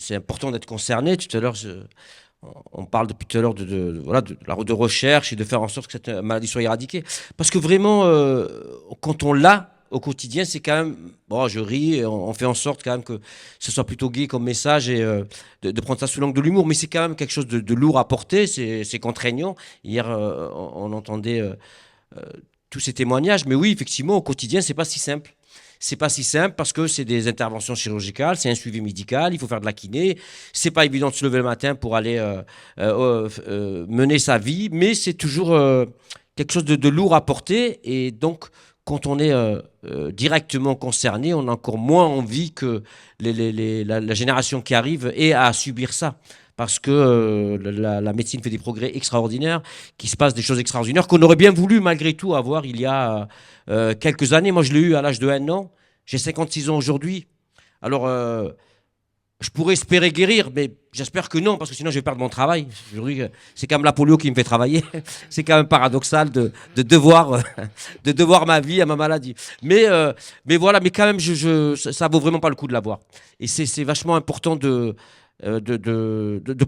c'est important d'être concerné. Tout à l'heure, on parle depuis tout à l'heure voilà, de recherche et de faire en sorte que cette maladie soit éradiquée. Parce que vraiment, quand on l'a au quotidien, c'est quand même. Bon, je ris, et on fait en sorte quand même que ce soit plutôt gai comme message et de prendre ça sous l'angle de l'humour. Mais c'est quand même quelque chose de lourd à porter, c'est contraignant. Hier, on entendait tous ces témoignages. Mais oui, effectivement, au quotidien, c'est pas si simple. C'est pas si simple parce que c'est des interventions chirurgicales, c'est un suivi médical, il faut faire de la kiné. C'est pas évident de se lever le matin pour aller mener sa vie, mais c'est toujours quelque chose de lourd à porter. Et donc, quand on est directement concerné, on a encore moins envie que la génération qui arrive ait à subir ça. Parce que la médecine fait des progrès extraordinaires, qu'il se passe des choses extraordinaires qu'on aurait bien voulu malgré tout avoir il y a quelques années. Moi, je l'ai eu à l'âge de 1 an. J'ai 56 ans aujourd'hui. Alors, je pourrais espérer guérir, mais j'espère que non, parce que sinon je vais perdre mon travail. Aujourd'hui, c'est quand même la polio qui me fait travailler. C'est quand même paradoxal de devoir ma vie à ma maladie. Mais voilà, mais quand même, ça vaut vraiment pas le coup de l'avoir. Et c'est vachement important de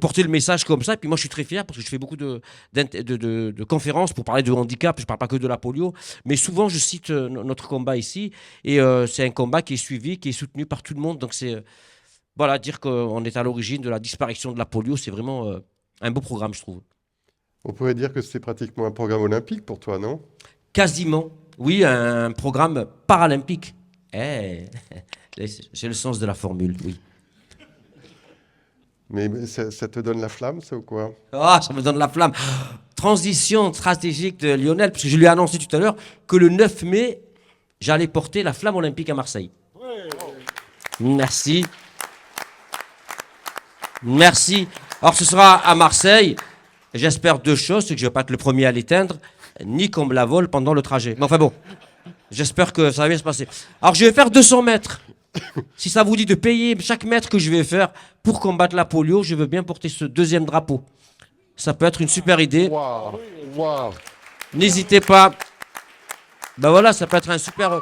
porter le message comme ça. Et puis moi, je suis très fier parce que je fais beaucoup de conférences pour parler de handicap. Je ne parle pas que de la polio, mais souvent, je cite notre combat ici. Et c'est un combat qui est suivi, qui est soutenu par tout le monde. Donc, c'est voilà, dire qu'on est à l'origine de la disparition de la polio, c'est vraiment un beau programme, je trouve. On pourrait dire que c'est pratiquement un programme olympique pour toi, non? Quasiment, oui, un programme paralympique. Eh, j'ai le sens de la formule, oui. Mais ça te donne la flamme, ça ou quoi? Ah, ça me donne la flamme. Transition stratégique de Lionel, parce que je lui ai annoncé tout à l'heure que le 9 mai, j'allais porter la flamme olympique à Marseille. Merci. Merci. Alors, ce sera à Marseille. J'espère deux choses, c'est que je ne vais pas être le premier à l'éteindre, ni qu'on me la vole pendant le trajet. Mais enfin bon, j'espère que ça va bien se passer. Alors, je vais faire 200 mètres. Si ça vous dit de payer chaque mètre que je vais faire pour combattre la polio, je veux bien porter ce deuxième drapeau. Ça peut être une super idée. Waouh, waouh. N'hésitez pas. Ben voilà, ça peut être un super...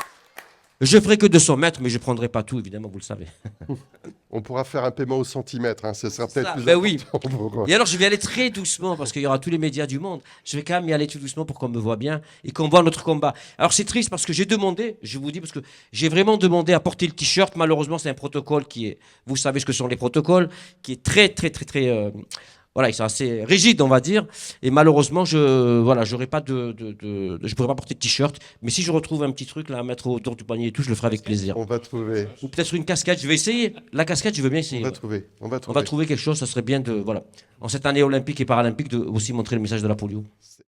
Je ferai que 200 mètres, mais je ne prendrai pas tout, évidemment, vous le savez. On pourra faire un paiement au centimètre, hein, ce sera peut-être plus ben oui. important pour... Et alors, je vais aller très doucement, parce qu'il y aura tous les médias du monde. Je vais quand même y aller tout doucement pour qu'on me voit bien et qu'on voit notre combat. Alors, c'est triste parce que j'ai demandé, je vous dis, parce que j'ai vraiment demandé à porter le t-shirt. Malheureusement, c'est un protocole qui est, vous savez ce que sont les protocoles, qui est très, très, très, très... voilà, ils sont assez rigides, on va dire. Et malheureusement, j'aurai pas je pourrais pas porter de t-shirt. Mais si je retrouve un petit truc là à mettre autour du poignet et tout, je le ferai avec plaisir. On va trouver. Ou peut-être une casquette, je vais essayer. La casquette, je veux bien essayer. On va trouver. On va On va trouver quelque chose, ça serait bien de, voilà, en cette année olympique et paralympique, de aussi montrer le message de la polio.